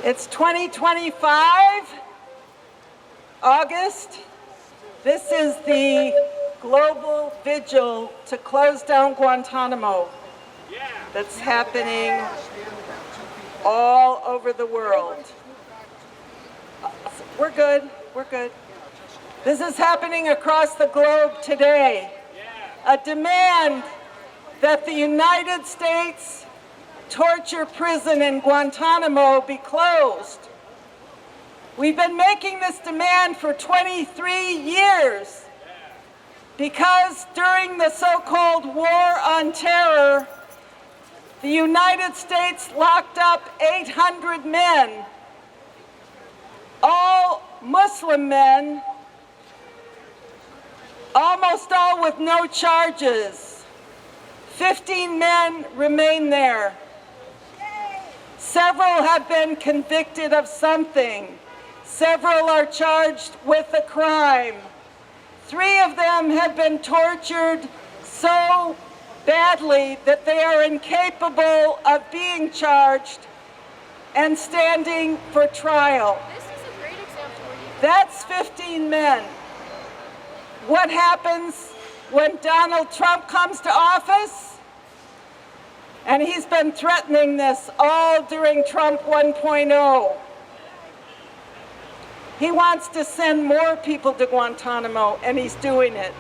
It's 2025, August. This is the global vigil to close down Guantanamo that's happening all over the world. We're good. This is happening across the globe today. A demand that the United States torture prison in Guantanamo be closed. We've been making this demand for 23 years because during the so-called War on Terror, the United States locked up 800 men, all Muslim men, almost all with no charges. 15 men remain there. Several have been convicted of something. Several are charged with a crime. 3 of them have been tortured so badly that they are incapable of being charged and standing for trial. This is a great example. That's 15 men. What happens when Donald Trump comes to office? And he's been threatening this all during Trump 1.0. He wants to send more people to Guantanamo, and he's doing it.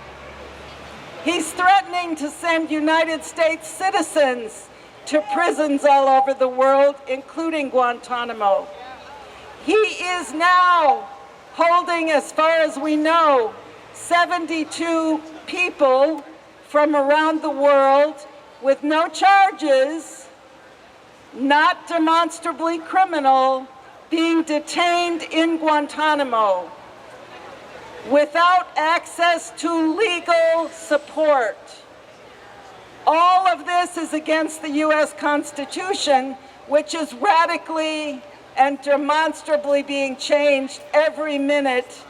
He's threatening to send United States citizens to prisons all over the world, including Guantanamo. He is now holding, as far as we know, 72 people from around the world with no charges, not demonstrably criminal, being detained in Guantanamo without access to legal support. All of this is against the U.S. Constitution, which is radically and demonstrably being changed every minute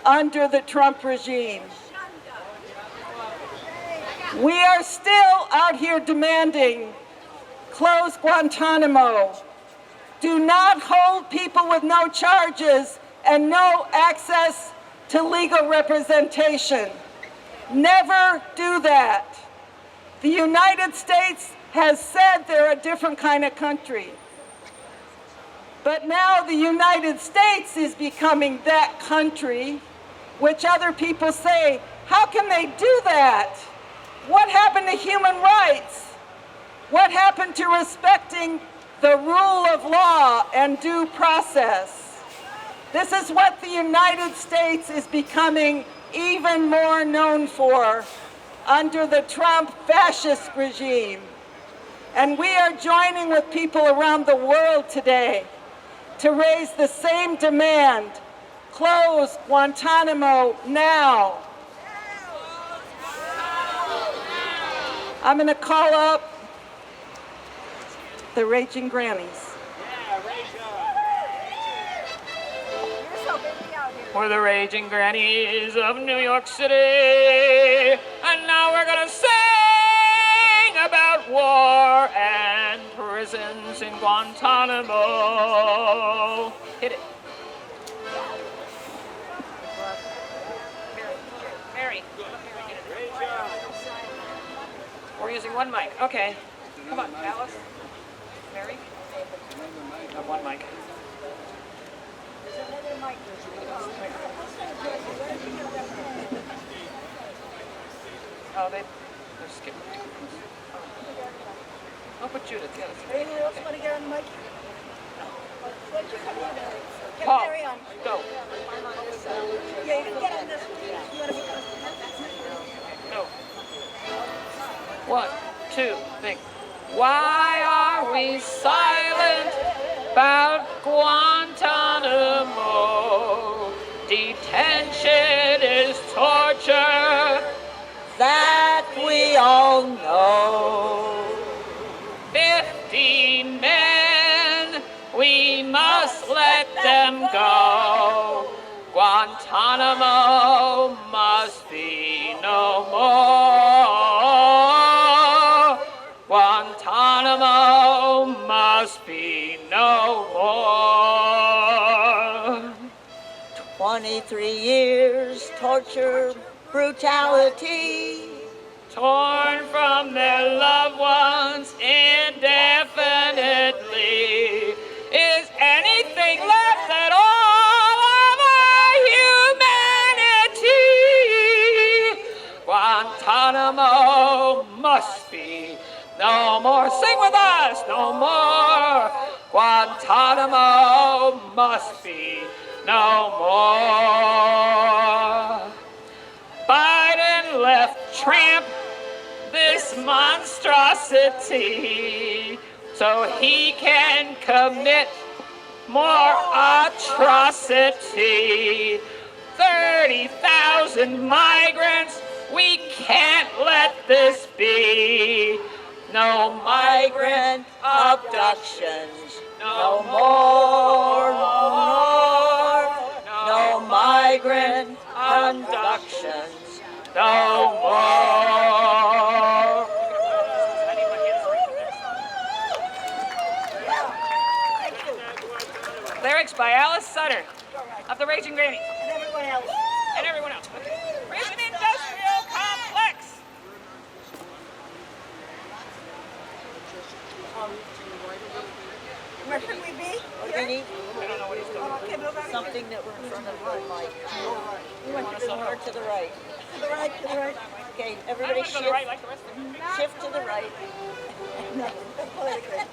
under the Trump regime. We are still out here demanding close Guantanamo. Do not hold people with no charges and no access to legal representation. Never do that. The United States has said they're a different kind of country. But now the United States is becoming that country, which other people say, how can they do that? What happened to human rights? What happened to respecting the rule of law and due process? This is what the United States is becoming even more known for under the Trump fascist regime. And we are joining with people around the world today to raise the same demand. Close Guantanamo now. I'm going to call up the Raging Grannies. We're the Raging Grannies of New York City, and now we're going to sing about war and prisons in Guantanamo. Hit it. Mary. We're using one mic. Okay. Come on, Alice. Mary. One mic. Oh, they're skipping. I'll put Judith. Yeah, Anyone else want to get on the mic? Get Paul, Mary on. go. Yeah, you can get on this one. You want to be Go. 1, 2, think. Why are we silent about Guantanamo? Detention is torture, That we all know. 15 men, we must let them go. Guantanamo must be no more. Guantanamo must be no more. 23 years, torture, brutality. Torn from their loved ones indefinitely. Is anything left at all of our humanity? Guantanamo must be no more. Sing with us, no more. Guantanamo must be no more. Biden left Trump this monstrosity so he can commit more atrocity. 30,000 migrants, we can't let this be. No migrant abductions, no more, no migrant abductions, no more. Lyrics by Alice Sutter of the Raging Grannies. And everyone else. And everyone else. Okay. Prison Industrial Complex. Where should we be? What do we need? I don't know what he's doing. Okay, move over. Something that we're in front of the mic. You want to Or to the right. to the right, to the right. Okay, I everybody want to go to the right shift, like the rest of them. shift to the right. No, politically. Okay.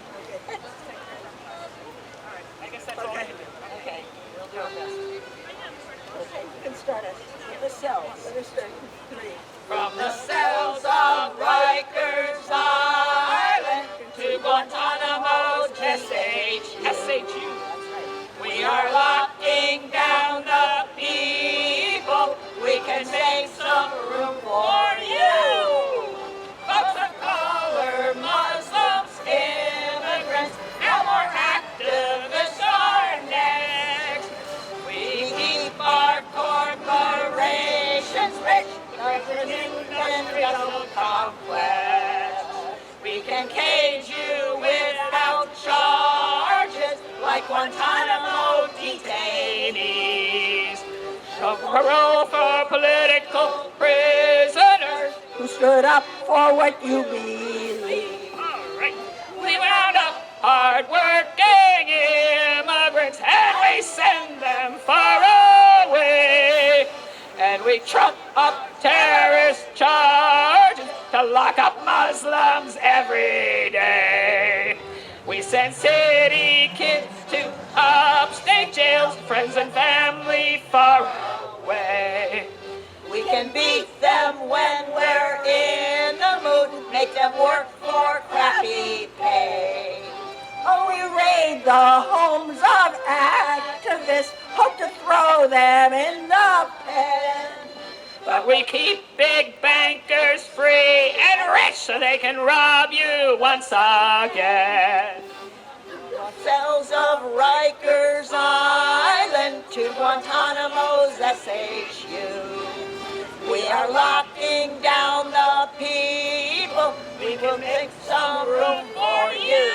I guess that's all I can do. Okay, we'll do our best. Okay, you can start us. The cells. Let us start. 3. From the cells of Rikers Island to Guantanamo, SHU. We are locking down the people. We can make some room for you. Folks of color, Muslims, immigrants, now more activists are next. We keep our corporations rich. Industrial complex. We can cage you without charges like Guantanamo detainees. Some parole for political prisoners Who stood up for what you believe. All right. We round up hard-working immigrants and we send them far away. And we trump up terrorist charges to lock up Muslims every day. We send city kids to upstate jails, friends and family far away. We can beat them when we're in the mood, make them work for crappy pay. Oh, we raid the homes of activists, hope to throw them in the pen. But we keep big bankers free and rich so they can rob you once again. Cells of Rikers Island to Guantanamo's SHU. We are locking down the people. We will make some room for you.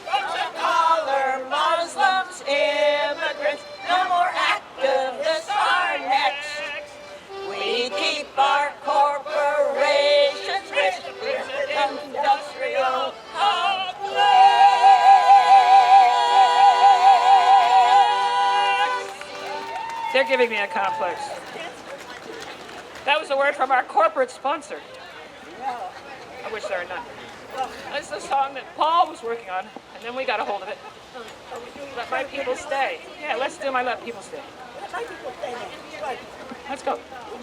Folks of color, Muslims, immigrants, no more activists are next. We keep our corporations rich. Here's an industrial complex. They're giving me a complex. That was a word from our corporate sponsor. I wish there were none. That's the song that Paul was working on, and then we got a hold of it. Let my people stay. Yeah, let's do my Let People Stay. Let my people stay there. Right. Let's go.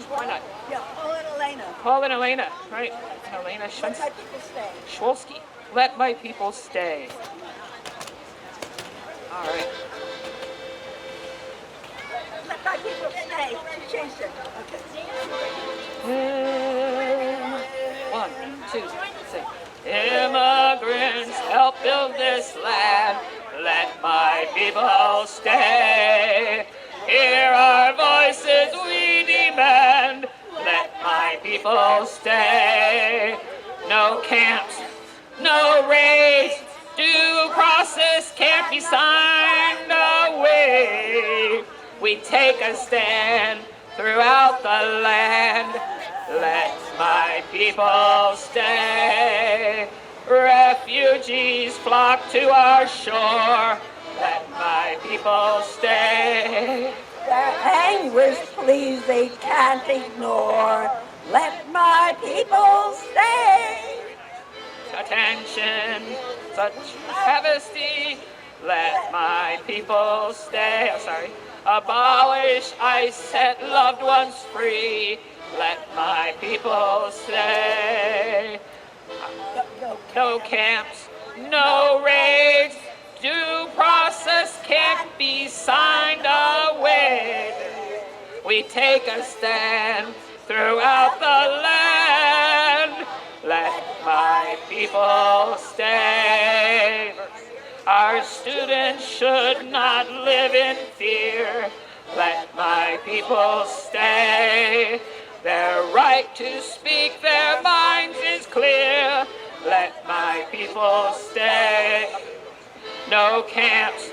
Why not? Yeah, Paul and Elena. Paul and Elena, right? Elena Let my people stay. Schwolski. Let my people stay. All right. Let my people stay. She changed it. Okay. 1, 2, 3. Immigrants help build this land. Let my people stay. Hear our voices, we demand. Let my people stay. No camps, no raids. Due process can't be signed away. We take a stand throughout the land. Let my people stay. Refugees flock to our shore. Let my people stay. Their anguish, please, they can't ignore. Let my people stay. Attention, such travesty. Let my people stay. Oh, sorry. Abolish ICE, set loved ones free. Let my people stay. No camps, no raids. Due process can't be signed away. We take a stand throughout the land. Let my people stay. Our students should not live in fear. Let my people stay. Their right to speak their minds is clear. Let my people stay. No camps,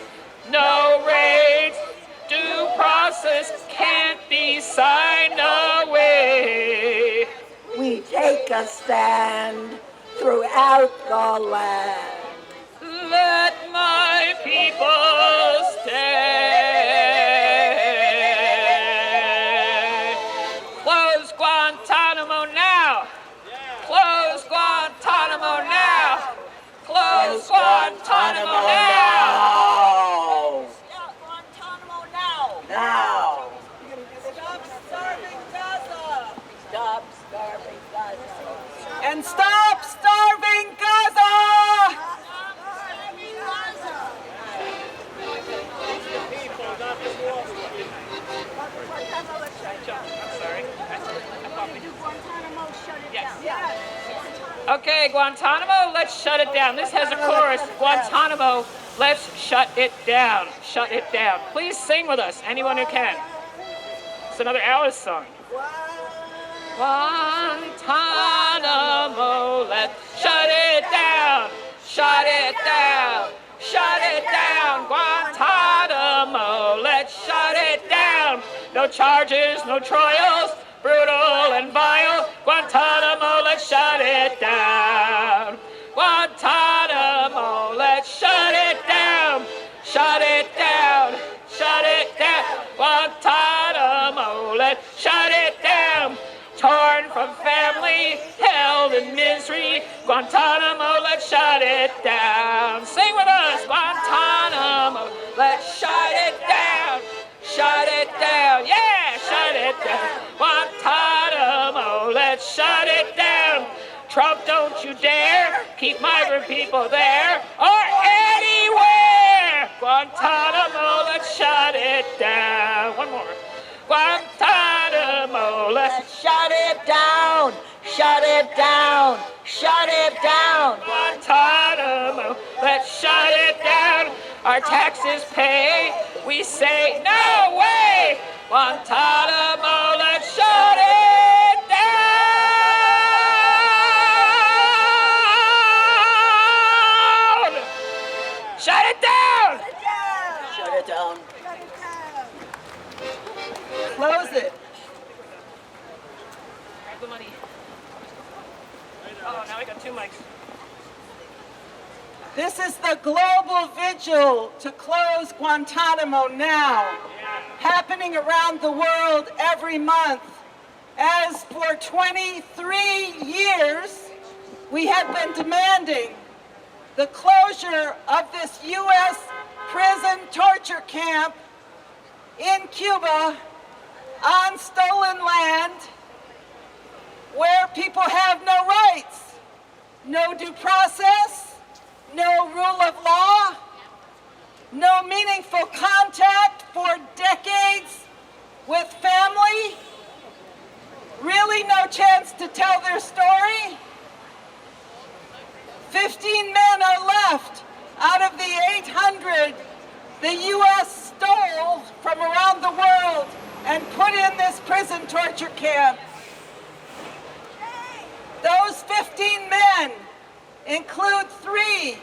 no raids. Due process can't be signed away. We take a stand throughout the land. Let my people stay. Close Guantanamo now. Close Guantanamo now. Close Guantanamo now. Guantanamo now. Now. Stop starving Gaza. Stop starving Gaza. And stop starving Gaza! Okay, Guantanamo, let's shut it down. This has a chorus. Guantanamo, let's shut it down. Shut it down. Please sing with us, anyone who can. It's another Alice song. Guantanamo, let's shut it down. Shut it down. Shut it down. Guantanamo, let's shut it down. No charges, no trials. Brutal and vile, Guantanamo, let's shut it down. Guantanamo, let's shut it down. Shut it down, shut it down. Guantanamo, let's shut it down. Torn from family, held in misery, Guantanamo, let's shut it down. Sing with us, Guantanamo, let's shut it down. Shut it down, yeah, shut it down. Guantanamo, let's shut it down. Trump, don't you dare keep migrant people there or anywhere. Guantanamo, let's shut it down. One more. Guantanamo, let's Shut it down. Shut it down. Shut it down. Guantanamo, let's shut it down. Our taxes pay, we say no way. Guantanamo, let's shut it down. Shut it down. Shut it down. Close it. Grab the money. Oh, now we got two mics. This is the global vigil to close Guantanamo now, happening around the world every month. As for 23 years, we have been demanding the closure of this U.S. prison torture camp in Cuba on stolen land where people have no rights, no due process, no rule of law, no meaningful contact for decades with family, really no chance to tell their story. 15 men are left out of the 800 the U.S. stole from around the world and put in this prison torture camp. Those 15 men include 3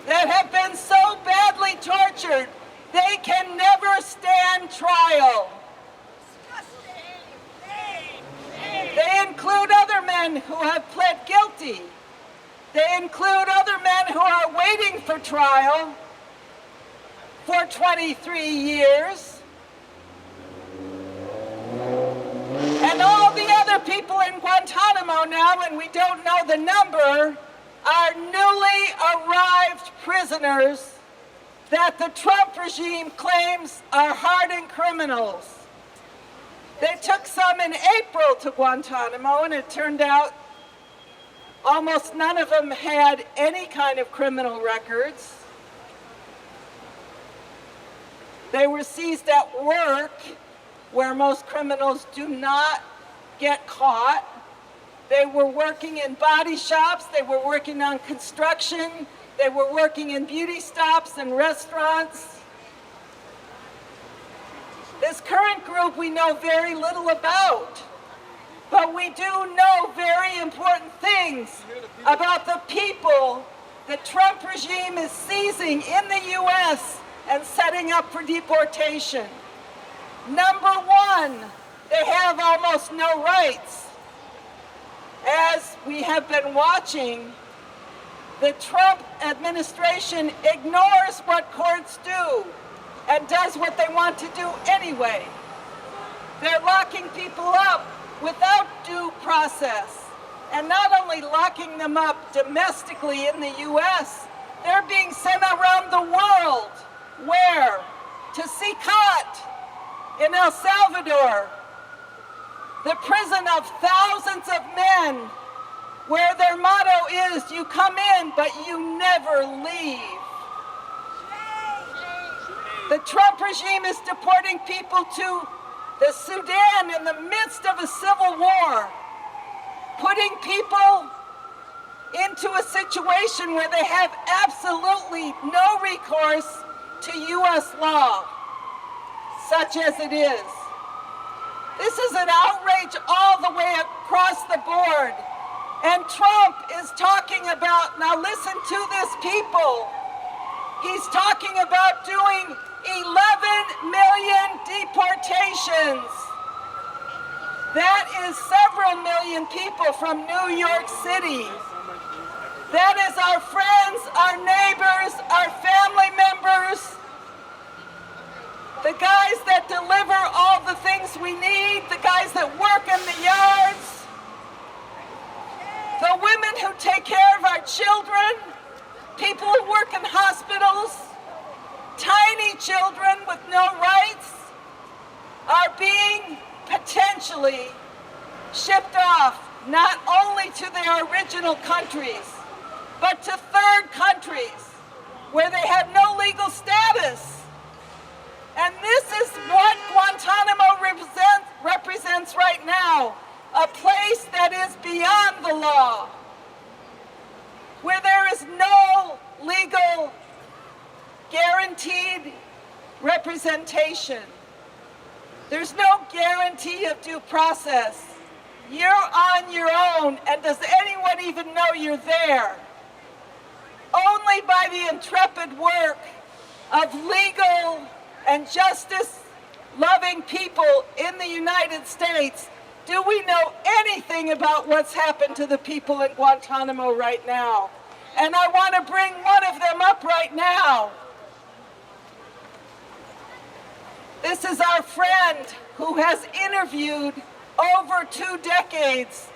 that have been so badly tortured They can never stand trial. They include other men who have pled guilty. They include other men who are waiting for trial for 23 years. And all the other people in Guantanamo now, and we don't know the number, are newly arrived prisoners that the Trump regime claims are hardened criminals. They took some in April to Guantanamo, and it turned out almost none of them had any kind of criminal records. They were seized at work, where most criminals do not get caught. They were working in body shops, they were working on construction, they were working in beauty stops and restaurants. This current group we know very little about, but we do know very important things about the people the Trump regime is seizing in the U.S. and setting up for deportation. Number one, they have almost no rights. As we have been watching, the Trump administration ignores what courts do and does what they want to do anyway. They're locking people up without due process, and not only locking them up domestically in the U.S., they're being sent around the world. Where? To Sicat in El Salvador, the prison of thousands of men, where their motto is, you come in, but you never leave. The Trump regime is deporting people to the Sudan in the midst of a civil war, putting people into a situation where they have absolutely no recourse to U.S. law, such as it is. This is an outrage all the way across the board. And Trump is talking about, now listen to this, people, he's talking about doing 11 million deportations. That is several million people from New York City. That is our friends, our neighbors, our family members, the guys that deliver all the things we need, the guys that work in the yards, the women who take care of our children, people who work in hospitals, tiny children with no rights are being potentially shipped off not only to their original countries, but to third countries where they have no legal status. And this is what Guantanamo represents right now, a place that is beyond the law, where there is no legal guaranteed representation. There's no guarantee of due process. You're on your own, and does anyone even know you're there? Only by the intrepid work of legal and justice-loving people in the United States do we know anything about what's happened to the people in Guantanamo right now. And I want to bring one of them up right now. This is our friend who has interviewed over 2 decades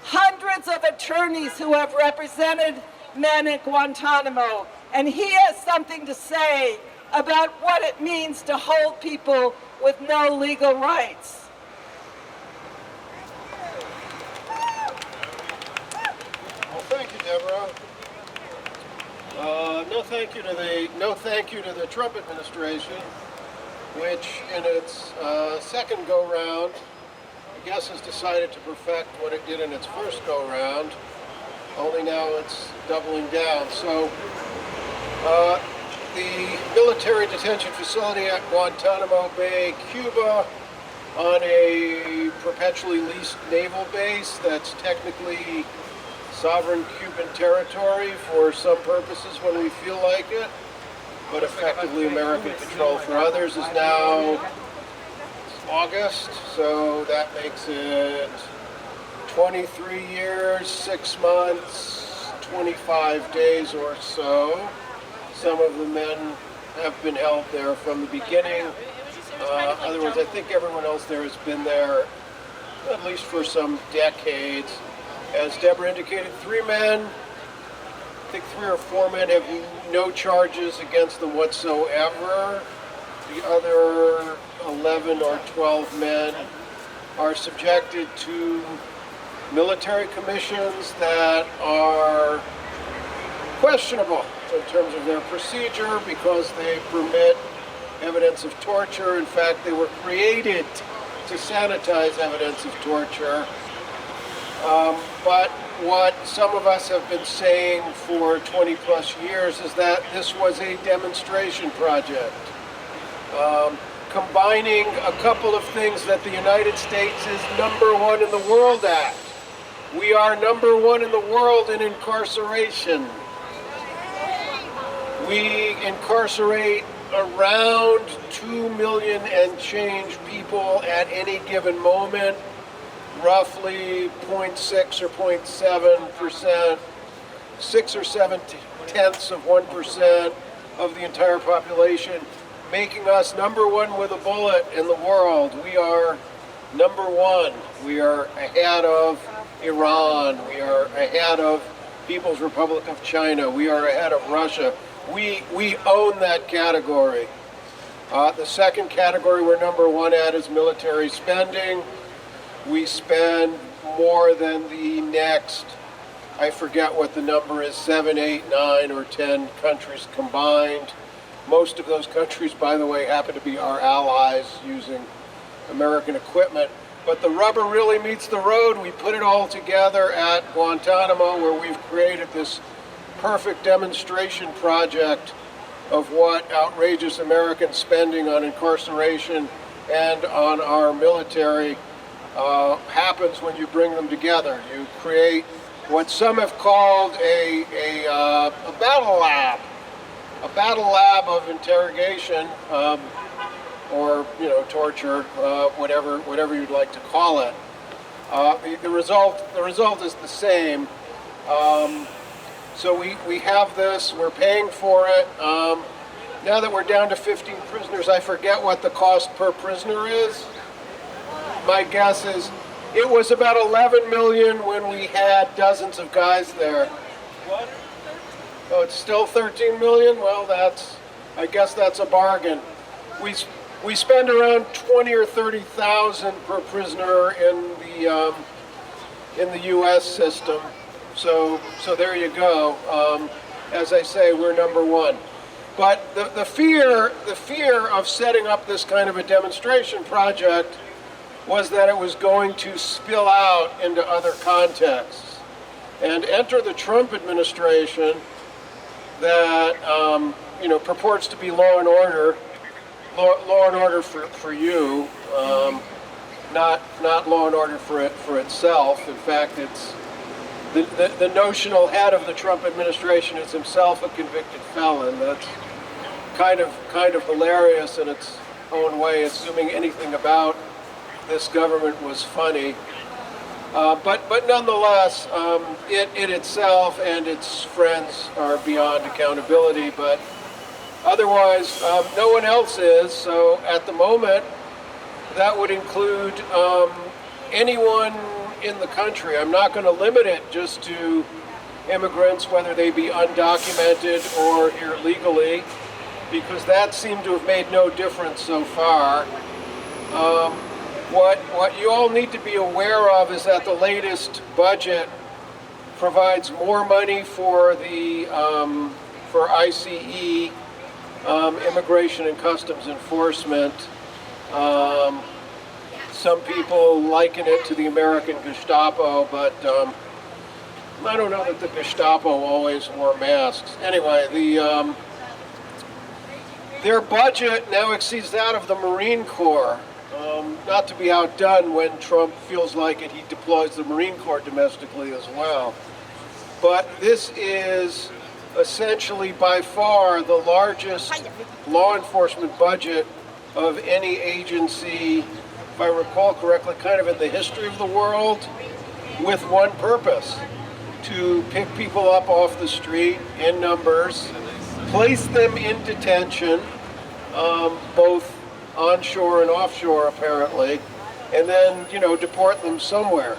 hundreds of attorneys who have represented men at Guantanamo. And he has something to say about what it means to hold people with no legal rights. Well, thank you, Deborah. No thank you to the Trump administration, which in its second go-round, I guess, has decided to perfect what it did in its first go-round, only now it's doubling down. So the military detention facility at Guantanamo Bay, Cuba, on a perpetually leased naval base that's technically sovereign Cuban territory for some purposes when we feel like it, but effectively American control. For others is now August, so that makes it 23 years, 6 months, 25 days or so. Some of the men have been held there from the beginning. In other words, I think everyone else there has been there at least for some decades. As Deborah indicated, 3 men, I think 3 or 4 men have no charges against them whatsoever. The other 11 or 12 men are subjected to military commissions that are questionable in terms of their procedure because they permit evidence of torture. In fact, they were created to sanitize evidence of torture. But what some of us have been saying for 20 plus years is that this was a demonstration project, combining a couple of things that the United States is #1 in the world at. We are #1 in the world in incarceration. We incarcerate around 2 million and change people at any given moment, roughly 0.6 or 0.7%, 6 or 7 tenths of 1% of the entire population, making us #1 with a bullet in the world. We are #1. We are ahead of Iran. We are ahead of People's Republic of China. We are ahead of Russia. We own that category. The second category we're #1 at is military spending. We spend more than the next, I forget what the number is, 7, 8, 9, or 10 countries combined. Most of those countries, by the way, happen to be our allies using American equipment. But the rubber really meets the road. We put it all together at Guantanamo, where we've created this perfect demonstration project of what outrageous American spending on incarceration and on our military happens when you bring them together. You create what some have called a battle lab of interrogation, or torture, whatever you'd like to call it. The result is the same. So we have this, we're paying for it. Now that we're down to 15 prisoners, I forget what the cost per prisoner is. My guess is it was about 11 million when we had dozens of guys there. Oh, it's still 13 million? Well, I guess that's a bargain. We spend around 20 or 30,000 per prisoner in the U.S. system. So there you go. As I say, we're #1. But the fear of setting up this kind of a demonstration project was that it was going to spill out into other contexts. And enter the Trump administration that purports to be law and order for you, not law and order for itself. In fact, it's the notional head of the Trump administration is himself a convicted felon. That's kind of hilarious in its own way, assuming anything about this government was funny. But nonetheless, it itself and its friends are beyond accountability. But otherwise, no one else is. So at the moment, that would include anyone in the country. I'm not going to limit it just to immigrants, whether they be undocumented or here legally, because that seemed to have made no difference so far. What you all need to be aware of is that the latest budget provides more money for the for ICE, Immigration and Customs Enforcement. Some people liken it to the American Gestapo, but I don't know that the Gestapo always wore masks. Anyway, their budget now exceeds that of the Marine Corps. Not to be outdone when Trump feels like it, he deploys the Marine Corps domestically as well. But this is essentially by far the largest law enforcement budget of any agency, if I recall correctly, kind of in the history of the world, with one purpose: to pick people up off the street in numbers, place them in detention, both onshore and offshore apparently, and then, deport them somewhere.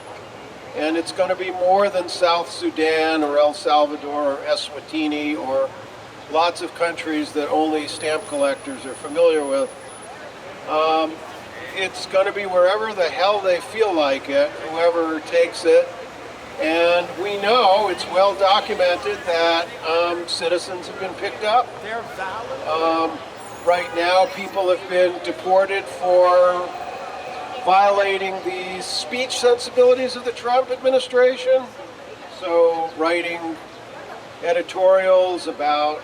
And it's going to be more than South Sudan or El Salvador or Eswatini or lots of countries that only stamp collectors are familiar with. It's going to be wherever the hell they feel like it, whoever takes it. And we know, it's well documented, that citizens have been picked up. They're valid. Right now, people have been deported for violating the speech sensibilities of the Trump administration. So writing editorials about,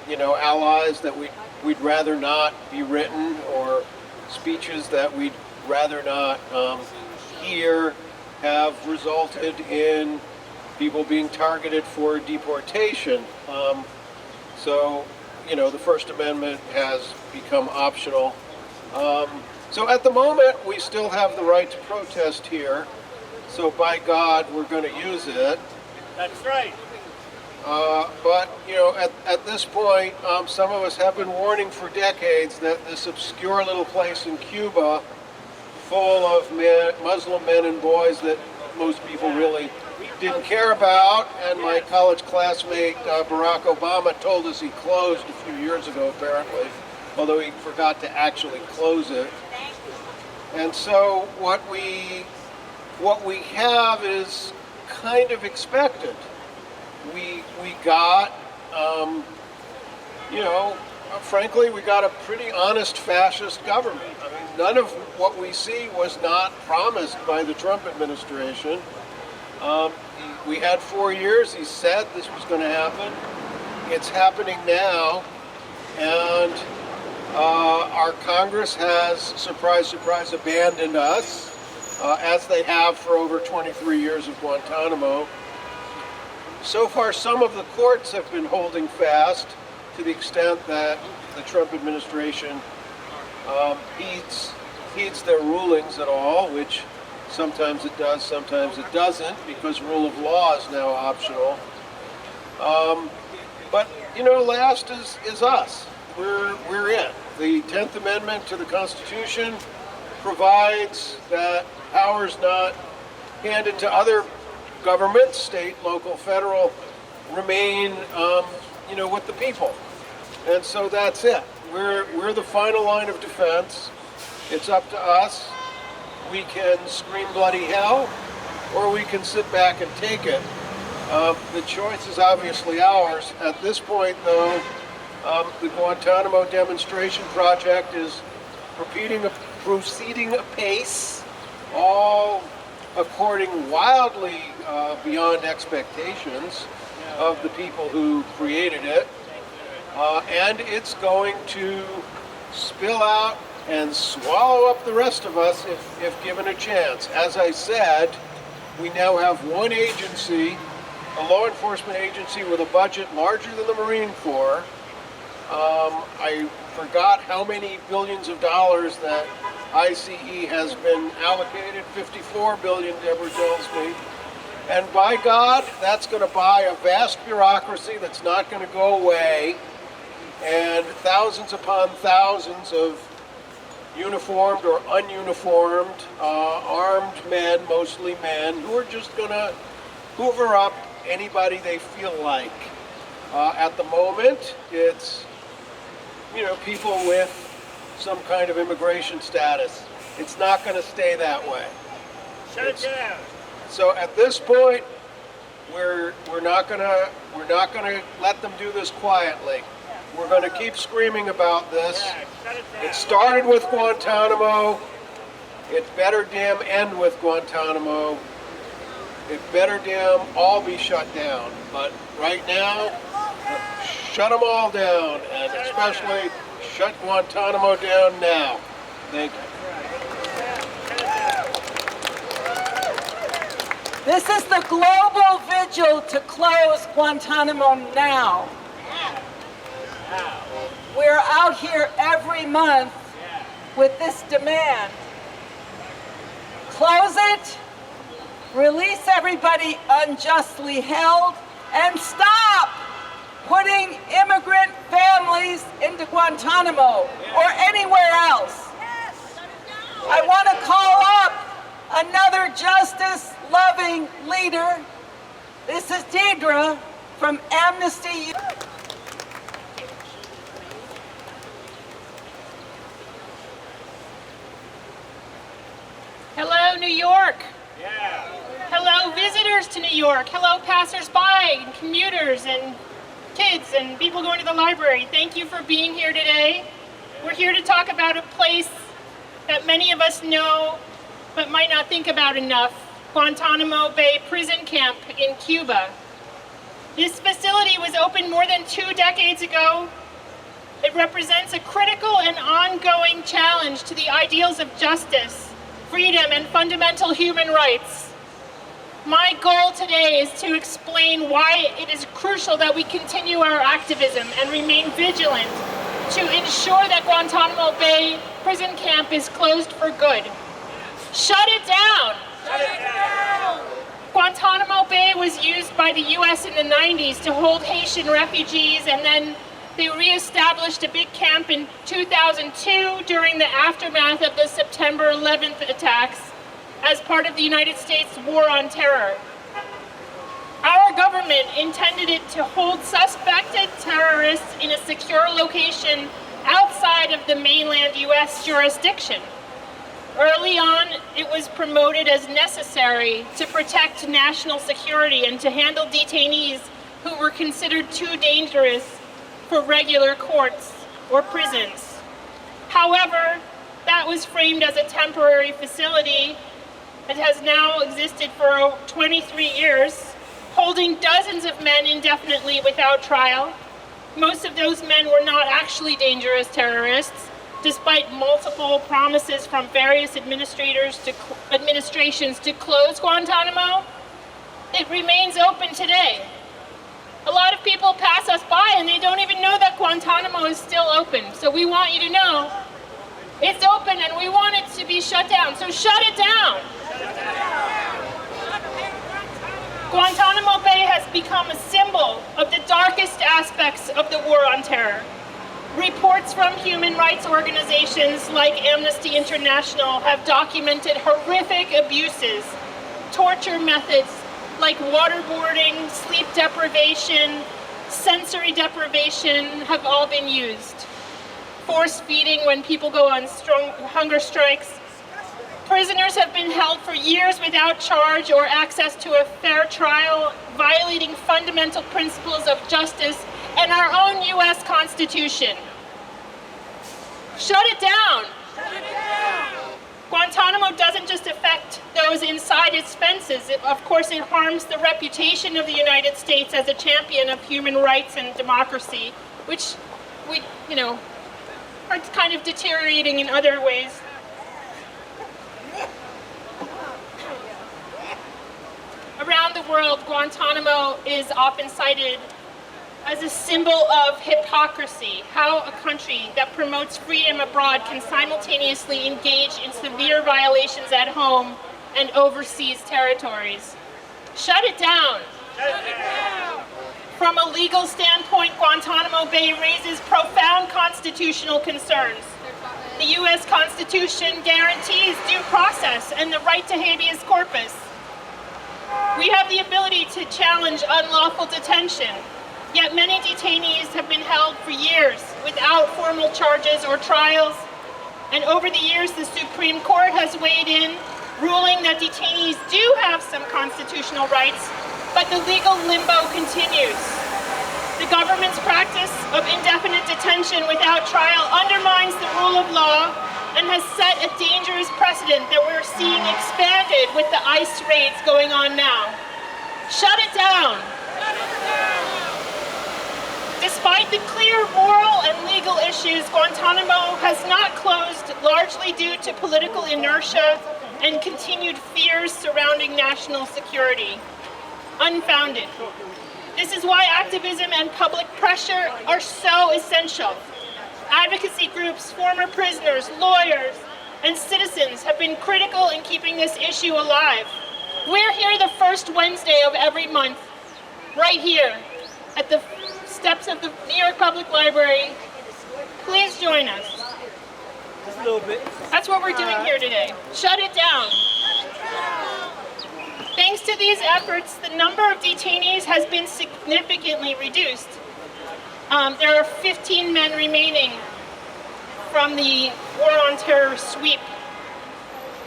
allies that we'd rather not be written, or speeches that we'd rather not hear, have resulted in people being targeted for deportation. So, the First Amendment has become optional. So at the moment, we still have the right to protest here. So by God, we're going to use it. That's right. But, at this point, some of us have been warning for decades that this obscure little place in Cuba, full of Muslim men and boys that most people really didn't care about, and my college classmate Barack Obama told us he closed a few years ago, apparently, although he forgot to actually close it. And so what we have is kind of expected. We got, frankly, we got a pretty honest fascist government. I mean, none of what we see was not promised by the Trump administration. We had 4 years. He said this was going to happen. It's happening now. And our Congress has, surprise, surprise, abandoned us, as they have for over 23 years of Guantanamo. So far, some of the courts have been holding fast, to the extent that the Trump administration heeds their rulings at all, which sometimes it does, sometimes it doesn't, because rule of law is now optional. But, last is us. We're it. The 10th Amendment to the Constitution provides that powers not handed to other governments, state, local, federal, remain, with the people. And so that's it. We're the final line of defense. It's up to us. We can scream bloody hell, or we can sit back and take it. The choice is obviously ours. At this point, though, the Guantanamo demonstration project is proceeding apace, all according wildly beyond expectations of the people who created it. And it's going to spill out and swallow up the rest of us if given a chance. As I said, we now have one agency, a law enforcement agency with a budget larger than the Marine Corps. I forgot how many billions of dollars that ICE has been allocated, 54 billion, Deborah tells me. And by God, that's going to buy a vast bureaucracy that's not going to go away, and thousands upon thousands of uniformed or ununiformed, armed men, mostly men, who are just going to hoover up anybody they feel like. At the moment, it's, people with some kind of immigration status. It's not going to stay that way. Shut it down. So at this point, we're not gonna let them do this quietly. We're going to keep screaming about this. It started with Guantanamo. It better damn end with Guantanamo. It better damn all be shut down. But right now, shut them all down, and especially shut Guantanamo down now. Thank you. This is the global vigil to close Guantanamo now. We're out here every month with this demand. Close it, release everybody unjustly held, and stop putting immigrant families into Guantanamo or anywhere else. I want to call up another justice-loving leader. This is Deidre from Amnesty. Hello, New York. Yeah. Hello, visitors to New York. Hello, passersby and commuters and kids and people going to the library. Thank you for being here today. We're here to talk about a place that many of us know but might not think about enough, Guantanamo Bay Prison Camp in Cuba. This facility was opened more than 2 decades ago. It represents a critical and ongoing challenge to the ideals of justice, freedom, and fundamental human rights. My goal today is to explain why it is crucial that we continue our activism and remain vigilant to ensure that Guantanamo Bay Prison Camp is closed for good. Shut it down! Shut it down! Guantanamo Bay was used by the U.S. in the 90s to hold Haitian refugees, and then they reestablished a big camp in 2002 during the aftermath of the September 11th attacks as part of the United States War on Terror. Our government intended it to hold suspected terrorists in a secure location outside of the mainland U.S. jurisdiction. Early on, it was promoted as necessary to protect national security and to handle detainees who were considered too dangerous for regular courts or prisons. However, that was framed as a temporary facility. It has now existed for 23 years, holding dozens of men indefinitely without trial. Most of those men were not actually dangerous terrorists, despite multiple promises from various administrations to close Guantanamo. It remains open today. A lot of people pass us by and they don't even know that Guantanamo is still open. So we want you to know it's open and we want it to be shut down. So shut it down. Guantanamo Bay has become a symbol of the darkest aspects of the war on terror. Reports from human rights organizations like Amnesty International have documented horrific abuses, torture methods like waterboarding, sleep deprivation, sensory deprivation have all been used. Force feeding when people go on hunger strikes. Prisoners have been held for years without charge or access to a fair trial, violating fundamental principles of justice and our own U.S. Constitution. Shut it down! Shut it down! Guantanamo doesn't just affect those inside its fences. Of course, it harms the reputation of the United States as a champion of human rights and democracy, which we, are kind of deteriorating in other ways. Around the world, Guantanamo is often cited as a symbol of hypocrisy, how a country that promotes freedom abroad can simultaneously engage in severe violations at home and overseas territories. Shut it down! Shut it down! From a legal standpoint, Guantanamo Bay raises profound constitutional concerns. The U.S. Constitution guarantees due process and the right to habeas corpus. We have the ability to challenge unlawful detention, yet many detainees have been held for years without formal charges or trials. And over the years, the Supreme Court has weighed in, ruling that detainees do have some constitutional rights, but the legal limbo continues. The government's practice of indefinite detention without trial undermines the rule of law and has set a dangerous precedent that we're seeing expanded with the ICE raids going on now. Shut it down! Shut it down! Despite the clear moral and legal issues, Guantanamo has not closed largely due to political inertia and continued fears surrounding national security. Unfounded. This is why activism and public pressure are so essential. Advocacy groups, former prisoners, lawyers, and citizens have been critical in keeping this issue alive. We're here the first Wednesday of every month, right here at the steps of the New York Public Library. Please join us. Just a little bit. That's what we're doing here today. Shut it down. Thanks to these efforts, the number of detainees has been significantly reduced. There are 15 men remaining from the War on Terror sweep.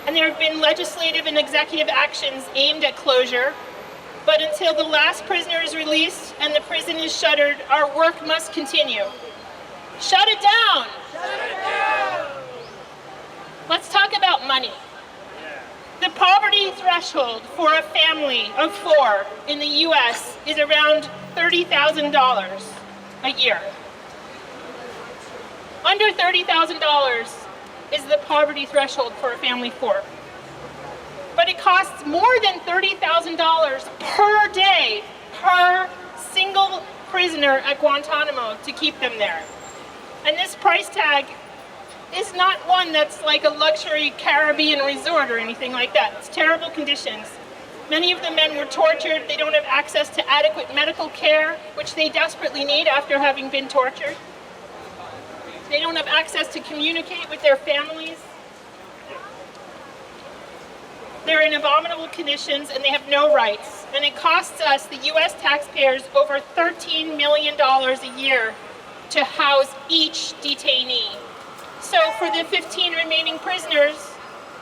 And there have been legislative and executive actions aimed at closure. But until the last prisoner is released and the prison is shuttered, our work must continue. Shut it down! Shut it down! Let's talk about money. The poverty threshold for a family of 4 in the U.S. is around $30,000 a year. Under $30,000 is the poverty threshold for a family of 4. But it costs more than $30,000 per day per single prisoner at Guantanamo to keep them there. And this price tag is not one that's like a luxury Caribbean resort or anything like that. It's terrible conditions. Many of the men were tortured. They don't have access to adequate medical care, which they desperately need after having been tortured. They don't have access to communicate with their families. They're in abominable conditions and they have no rights. And it costs us, the US taxpayers, over $13 million a year to house each detainee. So for the 15 remaining prisoners,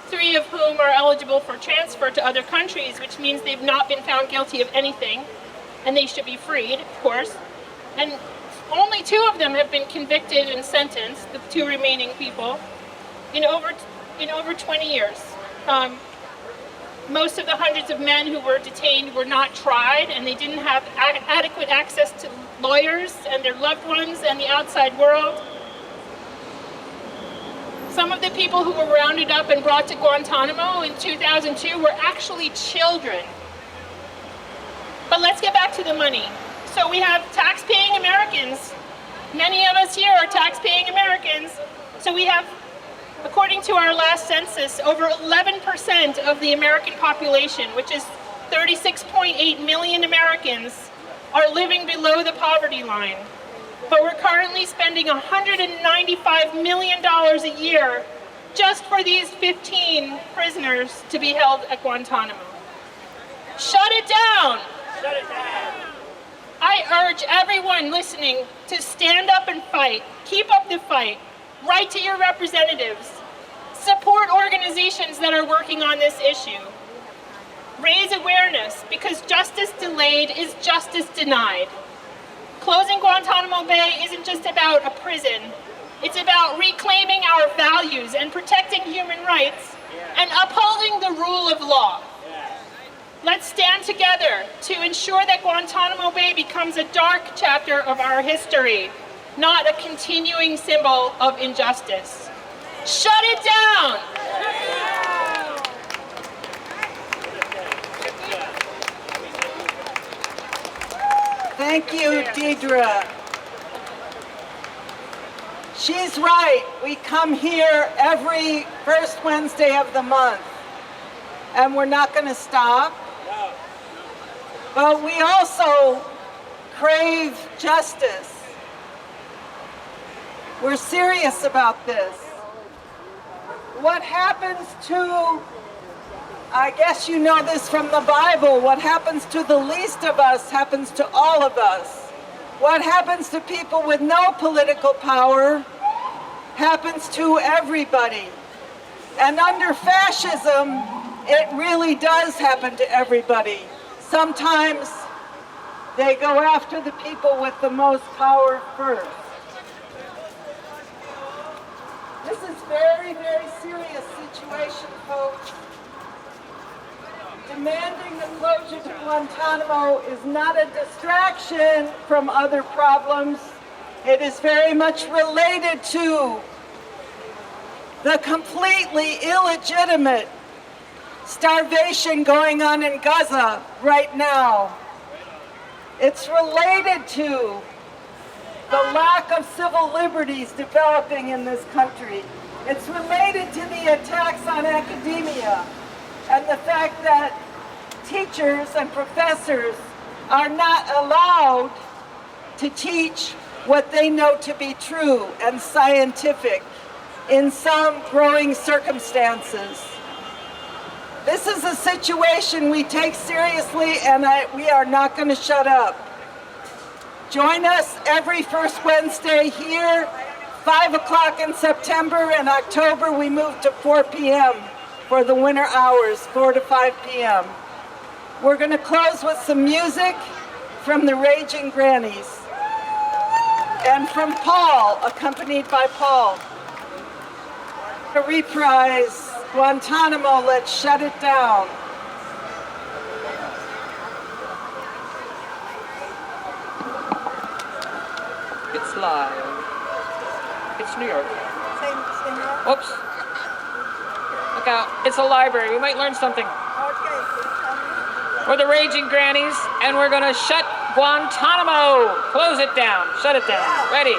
3 of whom are eligible for transfer to other countries, which means they've not been found guilty of anything, and they should be freed, of course. And only 2 of them have been convicted and sentenced, the 2 remaining people, in over 20 years. Most of the hundreds of men who were detained were not tried, and they didn't have adequate access to lawyers and their loved ones and the outside world. Some of the people who were rounded up and brought to Guantanamo in 2002 were actually children. But let's get back to the money. So we have tax-paying Americans. Many of us here are tax-paying Americans. So we have, according to our last census, over 11% of the American population, which is 36.8 million Americans, are living below the poverty line. But we're currently spending $195 million a year just for these 15 prisoners to be held at Guantanamo. Shut it down! Shut it down! I urge everyone listening to stand up and fight. Keep up the fight. Write to your representatives. Support organizations that are working on this issue. Raise awareness, because justice delayed is justice denied. Closing Guantanamo Bay isn't just about a prison. It's about reclaiming our values and protecting human rights and upholding the rule of law. Let's stand together to ensure that Guantanamo Bay becomes a dark chapter of our history, not a continuing symbol of injustice. Shut it down! Thank you, Deidre. She's right. We come here every first Wednesday of the month, and we're not going to stop. But we also crave justice. We're serious about this. What happens to, I guess you know this from the Bible, what happens to the least of us happens to all of us. What happens to people with no political power happens to everybody. And under fascism, it really does happen to everybody. Sometimes they go after the people with the most power first. This is very, very serious situation, folks. Demanding the closure to Guantanamo is not a distraction from other problems. It is very much related to the completely illegitimate starvation going on in Gaza right now. It's related to the lack of civil liberties developing in this country. It's related to the attacks on academia and the fact that teachers and professors are not allowed to teach what they know to be true and scientific in some growing circumstances. This is a situation we take seriously, and we are not going to shut up. Join us every first Wednesday here, 5 o'clock in September. In October, we move to 4 p.m. for the winter hours, 4 to 5 p.m. We're going to close with some music from the Raging Grannies and from Paul, accompanied by Paul. To reprise Guantanamo, let's shut it down. It's live. It's New York. Oops. Look out. It's a library. We might learn something. We're the Raging Grannies, and we're going to shut Guantanamo. Close it down. Shut it down. Ready?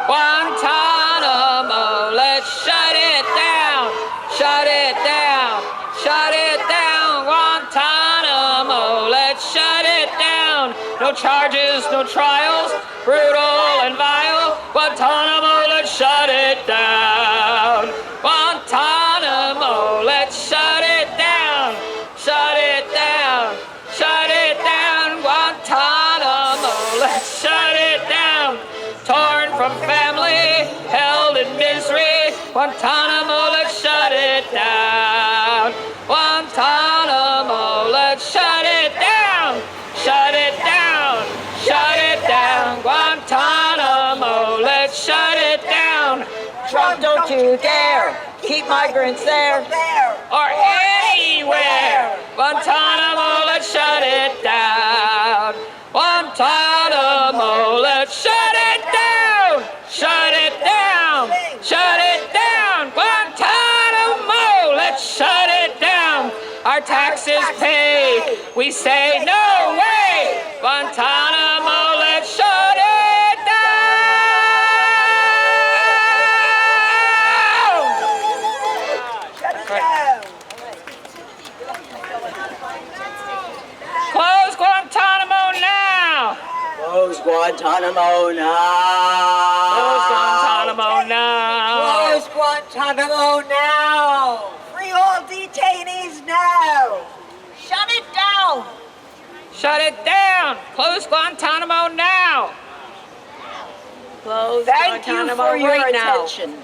Guantanamo, let's shut it down. Shut it down. Shut it down. Guantanamo, let's shut it down. No charges, no trials, brutal and vile. Guantanamo, let's shut it down. Guantanamo, let's shut it down. Shut it down. Shut it down. Guantanamo, let's shut it down. Torn from family, held in misery. Guantanamo, let's shut it down. Guantanamo, let's shut it down. Shut it down. Shut it down. Guantanamo, let's shut it down. Trump, don't you dare keep migrants there. Or anywhere. Guantanamo, let's shut it down. Guantanamo, let's shut it down. Shut it down. Shut it down. Guantanamo, let's shut it down. Our taxes paid. We say no way. Guantanamo, let's shut it down. Close Guantanamo now. Close Guantanamo now. Close Guantanamo now. Close Guantanamo now. Free all detainees now. Shut it down. Shut it down. Close Guantanamo now. Close Thank you Guantanamo for your right now. attention.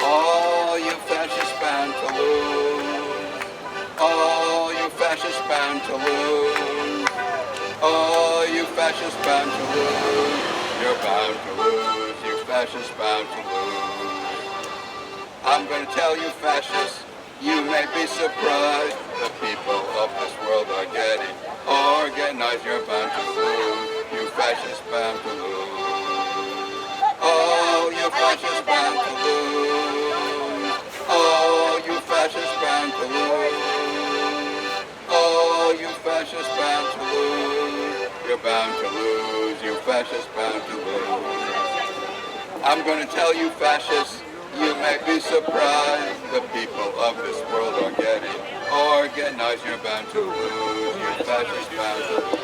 All you fascists bound to lose. All you fascists bound to lose. All you fascists bound to lose. You're bound to lose. You fascists bound to lose. I'm going to tell you fascists, you may be surprised. The people of this world are getting organized. You're bound to lose. You fascists bound to lose. Oh, you fascists bound to lose. Oh, you fascists bound to lose. Oh, you fascists bound to lose. You're bound to lose. You fascists bound to lose. I'm going to tell you fascists, you may be surprised. The people of this world are getting organized. You're bound to lose. You fascists bound to lose.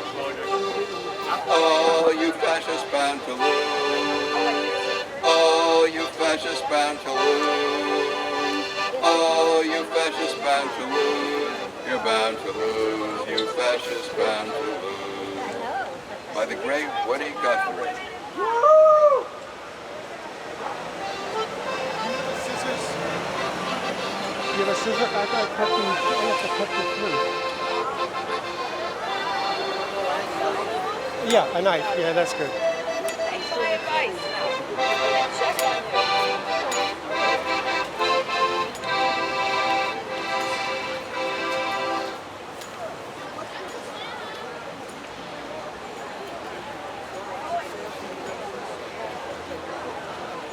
Oh, you fascists bound to lose. Oh, you fascists bound to lose. Oh, you fascists bound to lose. You're bound to lose. You fascists bound to lose. By the great Woody Guthrie. You have a scissor? I have to cut the through. Yeah, a knife. Yeah, that's good.